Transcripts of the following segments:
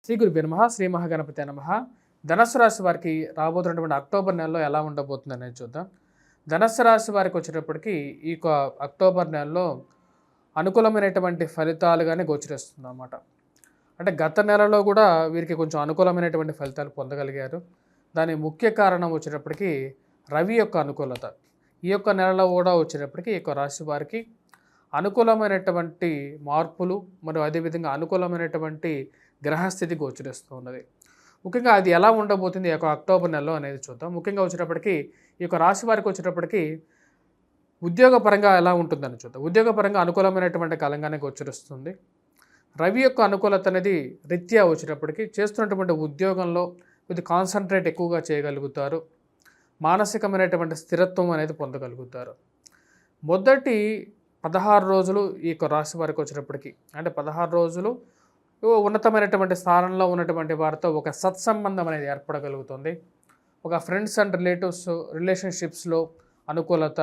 శ్రీ గురుభ్యో నమః శ్రీ మహాగణపతే నమః. ధనస్సు రాశి వారికి రాబోతున్నటువంటి అక్టోబర్ నెలలో ఎలా ఉండబోతుంది అనేది చూద్దాం. ధనస్సు రాశి వారికి వచ్చేటప్పటికి ఈ అక్టోబర్ నెలలో అనుకూలమైనటువంటి ఫలితాలుగానే గోచరిస్తుంది అన్నమాట. అంటే గత నెలలో కూడా వీరికి కొంచెం అనుకూలమైనటువంటి ఫలితాలు పొందగలిగారు. దాని ముఖ్య కారణం వచ్చేటప్పటికి రవి యొక్క అనుకూలత. ఈ యొక్క నెలలో కూడా వచ్చేటప్పటికి ఈ యొక్క రాశి వారికి అనుకూలమైనటువంటి మార్పులు మరియు అదేవిధంగా అనుకూలమైనటువంటి గ్రహస్థితి గోచరిస్తూ ఉన్నది. ముఖ్యంగా అది ఎలా ఉండబోతుంది ఈ యొక్క అక్టోబర్ నెలలో అనేది చూద్దాం. ముఖ్యంగా వచ్చేటప్పటికి ఈ యొక్క రాశి వారికి వచ్చేటప్పటికి ఉద్యోగపరంగా ఎలా ఉంటుందని చూద్దాం. ఉద్యోగపరంగా అనుకూలమైనటువంటి కాలంగానే గోచరిస్తుంది. రవి యొక్క అనుకూలత అనేది రీత్యా వచ్చేటప్పటికి చేస్తున్నటువంటి ఉద్యోగంలో కొద్ది కాన్సన్ట్రేట్ ఎక్కువగా చేయగలుగుతారు. మానసికమైనటువంటి స్థిరత్వం అనేది పొందగలుగుతారు. మొదటి 16 రోజులు ఈ యొక్క రాశి వారికి వచ్చేటప్పటికి అంటే 16 రోజులు ఉన్నతమైనటువంటి స్థానంలో ఉన్నటువంటి వారితో ఒక సత్సంబంధం అనేది ఏర్పడగలుగుతుంది. ఒక ఫ్రెండ్స్ అండ్ రిలేషన్షిప్స్లో అనుకూలత,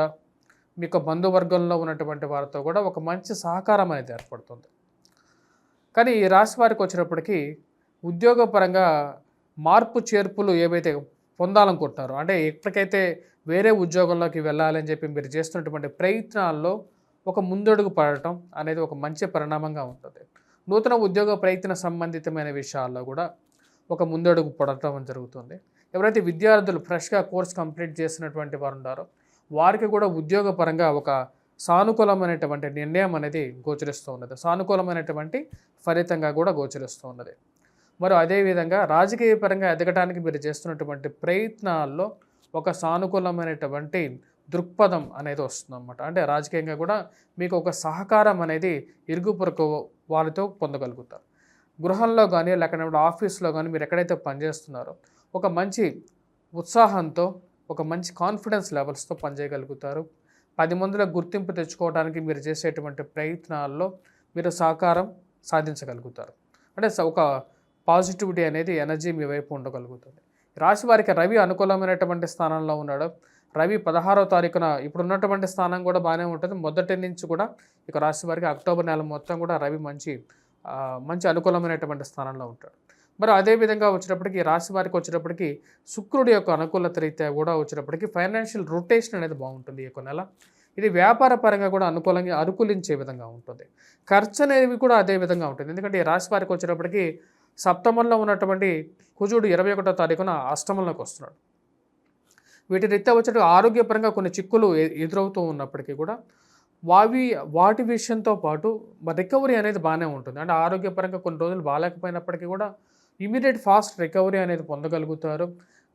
మీ యొక్క బంధువర్గంలో ఉన్నటువంటి వారితో కూడా ఒక మంచి సహకారం అనేది ఏర్పడుతుంది. కానీ ఈ రాశి వారికి వచ్చేటప్పటికి ఉద్యోగపరంగా మార్పు చేర్పులు ఏవైతే పొందాలనుకుంటున్నారో అంటే ఎప్పటికైతే వేరే ఉద్యోగంలోకి వెళ్ళాలని చెప్పి మీరు చేస్తున్నటువంటి ప్రయత్నాల్లో ఒక ముందడుగు పడటం అనేది ఒక మంచి పరిణామంగా ఉంటుంది. నూతన ఉద్యోగ ప్రయత్న సంబంధితమైన విషయాల్లో కూడా ఒక ముందడుగు పడటం జరుగుతుంది. ఎవరైతే విద్యార్థులు ఫ్రెష్గా కోర్స్ కంప్లీట్ చేసినటువంటి వారు ఉన్నారో వారికి కూడా ఉద్యోగపరంగా ఒక సానుకూలమైనటువంటి నిర్ణయం అనేది గోచరిస్తూ ఉన్నది. సానుకూలమైనటువంటి ఫలితంగా కూడా గోచరిస్తూ ఉన్నది. మరి అదేవిధంగా రాజకీయ పరంగా ఎదగడానికి మీరు చేస్తున్నటువంటి ప్రయత్నాల్లో ఒక సానుకూలమైనటువంటి దృక్పథం అనేది వస్తుందన్నమాట. అంటే రాజకీయంగా కూడా మీకు ఒక సహకారం అనేది ఇరుగు పొరుగు వారితో పొందగలుగుతారు. గృహంలో కానీ లేకపోతే ఆఫీస్లో కానీ మీరు ఎక్కడైతే పనిచేస్తున్నారో ఒక మంచి ఉత్సాహంతో ఒక మంచి కాన్ఫిడెన్స్ లెవెల్స్తో పనిచేయగలుగుతారు. 10 మందిలో గుర్తింపు తెచ్చుకోవడానికి మీరు చేసేటువంటి ప్రయత్నాల్లో మీరు సహకారం సాధించగలుగుతారు. అంటే ఒక పాజిటివిటీ అనేది ఎనర్జీ మీ వైపు ఉండగలుగుతుంది. రాశి వారికి రవి అనుకూలమైనటువంటి స్థానంలో ఉన్నాడు. రవి 16వ తారీఖున ఇప్పుడు ఉన్నటువంటి స్థానం కూడా బాగానే ఉంటుంది. మొదటి నుంచి కూడా ఇక రాశి వారికి అక్టోబర్ నెల మొత్తం కూడా రవి మంచి అనుకూలమైనటువంటి స్థానంలో ఉంటాడు. మరి అదేవిధంగా వచ్చేటప్పటికి రాశి వారికి వచ్చేటప్పటికి శుక్రుడి యొక్క అనుకూలత రీత్యా కూడా వచ్చేటప్పటికి ఫైనాన్షియల్ రొటేషన్ అనేది బాగుంటుంది ఈ యొక్క నెల. ఇది వ్యాపార పరంగా కూడా అనుకూలించే విధంగా ఉంటుంది. ఖర్చు అనేవి కూడా అదే విధంగా ఉంటుంది. ఎందుకంటే ఈ రాశి వారికి వచ్చేటప్పటికి సప్తమంలో ఉన్నటువంటి కుజుడు 21వ తారీఖున అష్టమంలోకి వస్తున్నాడు. వీటి రీత్యా వచ్చేటప్పుడు ఆరోగ్యపరంగా కొన్ని చిక్కులు ఎదురవుతూ ఉన్నప్పటికీ కూడా వాటి విషయంతో పాటు రికవరీ అనేది బాగానే ఉంటుంది. అంటే ఆరోగ్యపరంగా కొన్ని రోజులు బాగాలేకపోయినప్పటికీ కూడా ఇమీడియట్ ఫాస్ట్ రికవరీ అనేది పొందగలుగుతారు.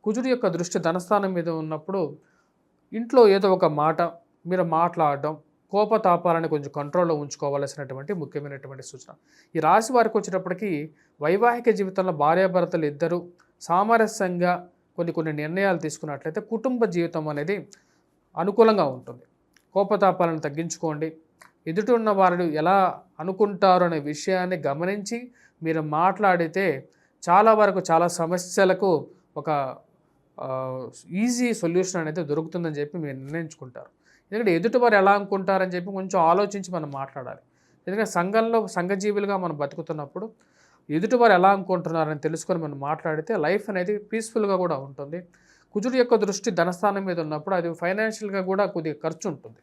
కుజుడు యొక్క దృష్టి ధనస్థానం మీద ఉన్నప్పుడు ఇంట్లో ఏదో ఒక మాట మీరు మాట్లాడడం, కోపతాపాలని కొంచెం కంట్రోల్లో ఉంచుకోవాల్సినటువంటి ముఖ్యమైనటువంటి సూచన. ఈ రాశి వారికి వచ్చేటప్పటికి వైవాహిక జీవితంలో భార్యాభర్తలు ఇద్దరు సామరస్యంగా కొన్ని నిర్ణయాలు తీసుకున్నట్లయితే కుటుంబ జీవితం అనేది అనుకూలంగా ఉంటుంది. కోపతాపాలను తగ్గించుకోండి. ఎదుటి ఉన్న వారు ఎలా అనుకుంటారు అనే విషయాన్ని గమనించి మీరు మాట్లాడితే చాలా సమస్యలకు ఒక ఈజీ సొల్యూషన్ అనేది దొరుకుతుందని చెప్పి మీరు నిర్ణయించుకుంటారు. ఎందుకంటే ఎదుటివారు ఎలా అనుకుంటారని చెప్పి కొంచెం ఆలోచించి మనం మాట్లాడాలి. ఎందుకంటే సంఘజీవులుగా మనం బతుకుతున్నప్పుడు ఎదుటివారు ఎలా అనుకుంటున్నారని తెలుసుకొని మనం మాట్లాడితే లైఫ్ అనేది పీస్ఫుల్గా కూడా ఉంటుంది. కుజుడు యొక్క దృష్టి ధనస్థానం మీద ఉన్నప్పుడు అది ఫైనాన్షియల్గా కూడా కొద్దిగా ఖర్చు ఉంటుంది.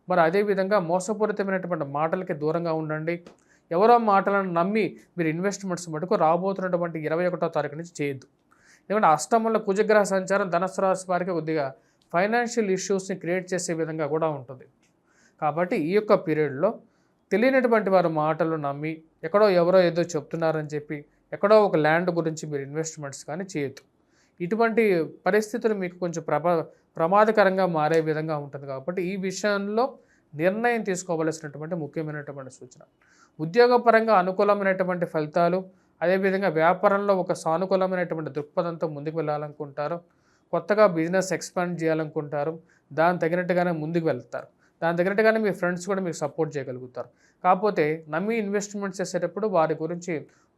మరి అదేవిధంగా మోసపూరితమైనటువంటి మాటలకి దూరంగా ఉండండి. ఎవరో మాటలను నమ్మి మీరు ఇన్వెస్ట్మెంట్స్ మటుకు రాబోతున్నటువంటి 21వ తారీఖు నుంచి చేయొద్దు. ఎందుకంటే అష్టమంలో కుజగ్రహ సంచారం ధనుస్సు రాశి వారికి కొద్దిగా ఫైనాన్షియల్ ఇష్యూస్ని క్రియేట్ చేసే విధంగా కూడా ఉంటుంది. కాబట్టి ఈ యొక్క పీరియడ్లో తెలియనటువంటి వారి మాటలు నమ్మి ఎవరో ఏదో చెప్తున్నారని చెప్పి ఎక్కడో ఒక ల్యాండ్ గురించి మీరు ఇన్వెస్ట్మెంట్స్ కానీ చేయొద్దు. ఇటువంటి పరిస్థితులు మీకు కొంచెం ప్రమాదకరంగా మారే విధంగా ఉంటుంది. కాబట్టి ఈ విషయంలో నిర్ణయం తీసుకోవలసినటువంటి ముఖ్యమైనటువంటి సూచన. ఉద్యోగపరంగా అనుకూలమైనటువంటి ఫలితాలు, అదేవిధంగా వ్యాపారంలో ఒక సానుకూలమైనటువంటి దృక్పథంతో ముందుకు వెళ్ళాలనుకుంటారు. కొత్తగా బిజినెస్ ఎక్స్పాండ్ చేయాలనుకుంటారు. దానికి తగినట్టుగానే ముందుకు వెళ్తారు. దానికి తగినట్టుగానే మీ ఫ్రెండ్స్ కూడా మీకు సపోర్ట్ చేయగలుగుతారు. కాకపోతే నమ్మి ఇన్వెస్ట్మెంట్ చేసేటప్పుడు వారి గురించి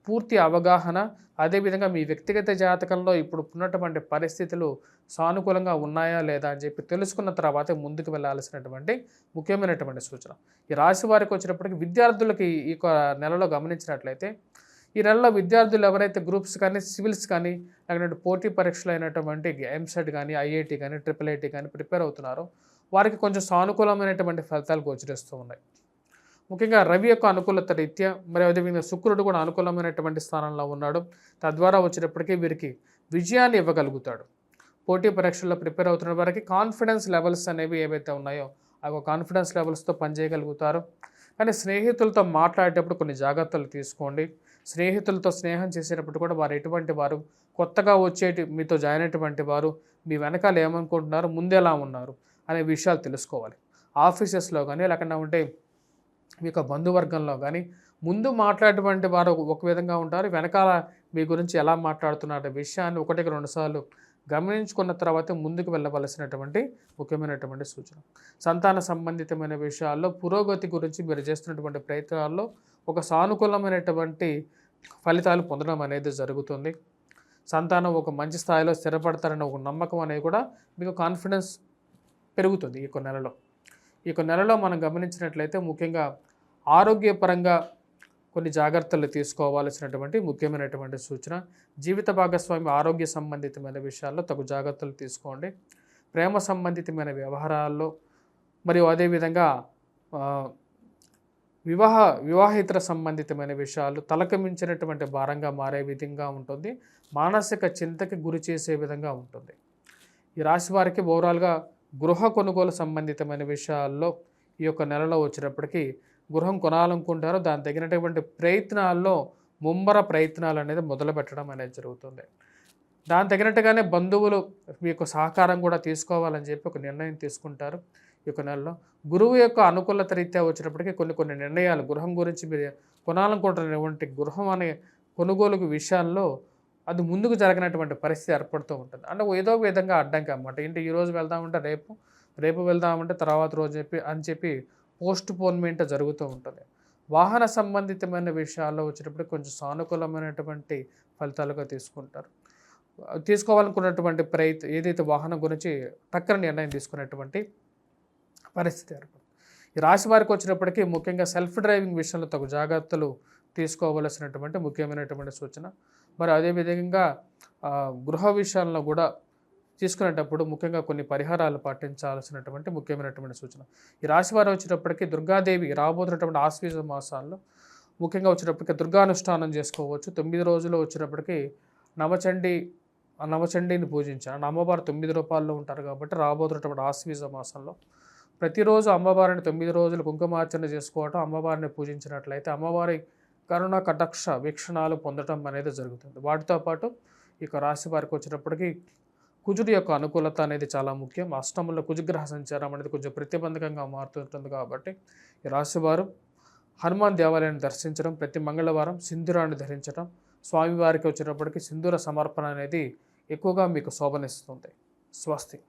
పూర్తి అవగాహన, అదేవిధంగా మీ వ్యక్తిగత జాతకంలో ఇప్పుడు ఉన్నటువంటి పరిస్థితులు సానుకూలంగా ఉన్నాయా లేదా అని చెప్పి తెలుసుకున్న తర్వాతే ముందుకు వెళ్ళాల్సినటువంటి ముఖ్యమైనటువంటి సూచన. ఈ రాశి వారికి వచ్చేటప్పటికి విద్యార్థులకి ఈ నెలలో గమనించినట్లయితే ఈ నెలలో విద్యార్థులు ఎవరైతే గ్రూప్స్ కానీ సివిల్స్ కానీ లేకపోతే పోటీ పరీక్షలు అయినటువంటి ఎంసెట్ కానీ ఐఐటి కానీ ట్రిపుల్ ఐటీ కానీ ప్రిపేర్ అవుతున్నారో వారికి కొంచెం సానుకూలమైనటువంటి ఫలితాలు గోచరిస్తూ ఉన్నాయి. ముఖ్యంగా రవి యొక్క అనుకూలత రీత్యా మరి అదేవిధంగా శుక్రుడు కూడా అనుకూలమైనటువంటి స్థానంలో ఉన్నాడు. తద్వారా వచ్చేటప్పటికీ వీరికి విజయాన్ని ఇవ్వగలుగుతాడు. పోటీ పరీక్షల్లో ప్రిపేర్ అవుతున్న వారికి కాన్ఫిడెన్స్ లెవెల్స్ అనేవి ఏవైతే ఉన్నాయో ఆ కాన్ఫిడెన్స్ లెవెల్స్తో పనిచేయగలుగుతారు. కానీ స్నేహితులతో మాట్లాడేటప్పుడు కొన్ని జాగ్రత్తలు తీసుకోండి. స్నేహితులతో స్నేహం చేసేటప్పుడు కూడా వారు ఎటువంటి వారు, కొత్తగా వచ్చేటి మీతో జాయిన్ అయినటువంటి వారు మీ వెనకాల ఏమనుకుంటున్నారు, ముందు ఎలా ఉన్నారు అనే విషయాలు తెలుసుకోవాలి. ఆఫీసెస్లో కానీ లేకుండా ఉంటే మీ యొక్క బంధువర్గంలో కానీ ముందు మాట్లాడేటువంటి వారు ఒక విధంగా ఉంటారు, వెనకాల మీ గురించి ఎలా మాట్లాడుతున్నారు విషయాన్ని ఒకటికి రెండుసార్లు గమనించుకున్న తర్వాత ముందుకు వెళ్ళవలసినటువంటి ముఖ్యమైనటువంటి సూచన. సంతాన సంబంధితమైన విషయాల్లో పురోగతి గురించి మీరు చేస్తున్నటువంటి ప్రయత్నాల్లో ఒక సానుకూలమైనటువంటి ఫలితాలు పొందడం అనేది జరుగుతుంది. సంతానం ఒక మంచి స్థాయిలో స్థిరపడతారన్న ఒక నమ్మకం అనేది కూడా మీకు కాన్ఫిడెన్స్ పెరుగుతుంది ఈ నెలలో. ఈ నెలలో మనం గమనించినట్లయితే ముఖ్యంగా ఆరోగ్యపరంగా కొన్ని జాగ్రత్తలు తీసుకోవాల్సినటువంటి ముఖ్యమైనటువంటి సూచన. జీవిత భాగస్వామి ఆరోగ్య సంబంధితమైన విషయాల్లో తగు జాగ్రత్తలు తీసుకోండి. ప్రేమ సంబంధితమైన వ్యవహారాల్లో మరియు అదేవిధంగా వివాహేతర సంబంధితమైన విషయాలు తలకు మించినటువంటి భారంగా మారే విధంగా ఉంటుంది. మానసిక చింతకి గురి చేసే విధంగా ఉంటుంది. ఈ రాశి వారికి ఓవరాల్గా గృహ కొనుగోలు సంబంధితమైన విషయాల్లో ఈ నెలలో వచ్చినప్పటికీ గృహం కొనాలనుకుంటారో దాని తగినటువంటి ప్రయత్నాల్లో ముమ్మర ప్రయత్నాలు అనేది మొదలు పెట్టడం అనేది జరుగుతుంది. దాని తగినట్టుగానే బంధువులు మీకు సహకారం కూడా తీసుకోవాలని చెప్పి ఒక నిర్ణయం తీసుకుంటారు. ఈ నెలలో గురువు యొక్క అనుకూలత రీత్యా వచ్చినప్పటికీ కొన్ని నిర్ణయాలు గృహం గురించి మీరు కొనాలనుకుంటున్నటువంటి గృహం అనే కొనుగోలు విషయాల్లో అది ముందుకు జరగనటువంటి పరిస్థితి ఏర్పడుతూ ఉంటుంది. అంటే ఏదో విధంగా అడ్డంకి అన్నమాట. ఏంటి ఈరోజు వెళ్దామంటే రేపు వెళ్దామంటే తర్వాత రోజు అని చెప్పి పోస్ట్ పోన్మెంట్ జరుగుతూ ఉంటుంది. వాహన సంబంధితమైన విషయాల్లో వచ్చేటప్పుడు కొంచెం సానుకూలమైనటువంటి ఫలితాలుగా తీసుకోవాలనుకున్నటువంటి ఏదైతే వాహనం గురించి టక్కన నిర్ణయం తీసుకునేటువంటి పరిస్థితి ఏర్పడుతుంది. ఈ రాశి వారికి వచ్చినప్పటికీ ముఖ్యంగా సెల్ఫ్ డ్రైవింగ్ విషయంలో తగు జాగ్రత్తలు తీసుకోవలసినటువంటి ముఖ్యమైనటువంటి సూచన. మరి అదేవిధంగా గృహ విషయాల్లో కూడా తీసుకునేటప్పుడు ముఖ్యంగా కొన్ని పరిహారాలు పాటించాల్సినటువంటి ముఖ్యమైనటువంటి సూచన. ఈ రాశి వారు వచ్చేటప్పటికీ దుర్గాదేవి రాబోతున్నటువంటి ఆశ్వీజ మాసాల్లో ముఖ్యంగా వచ్చేటప్పటికి దుర్గానుష్ఠానం చేసుకోవచ్చు. 9 రోజులు వచ్చేటప్పటికి నవచండీని పూజించారు. అమ్మవారు 9 రూపాయల్లో ఉంటారు కాబట్టి రాబోతున్నటువంటి ఆశ్వీజ మాసంలో ప్రతిరోజు అమ్మవారిని 9 రోజులు కుంకుమార్చన చేసుకోవటం, అమ్మవారిని పూజించినట్లయితే అమ్మవారి కరుణ కటాక్ష వీక్షణాలు పొందడం అనేది జరుగుతుంది. వాటితో పాటు రాశి వారికి వచ్చేటప్పటికి కుజుడి యొక్క అనుకూలత అనేది చాలా ముఖ్యం. అష్టమంలో కుజగ్రహ సంచారం అనేది కొంచెం ప్రతిబంధకంగా మారుతుంటుంది కాబట్టి ఈ రాశివారు హనుమాన్ దేవాలయాన్ని దర్శించడం, ప్రతి మంగళవారం సింధూరాన్ని ధరించడం, స్వామివారికి వచ్చేటప్పటికి సింధూర సమర్పణ అనేది ఎక్కువగా మీకు శోభనిస్తుంది. స్వస్తి.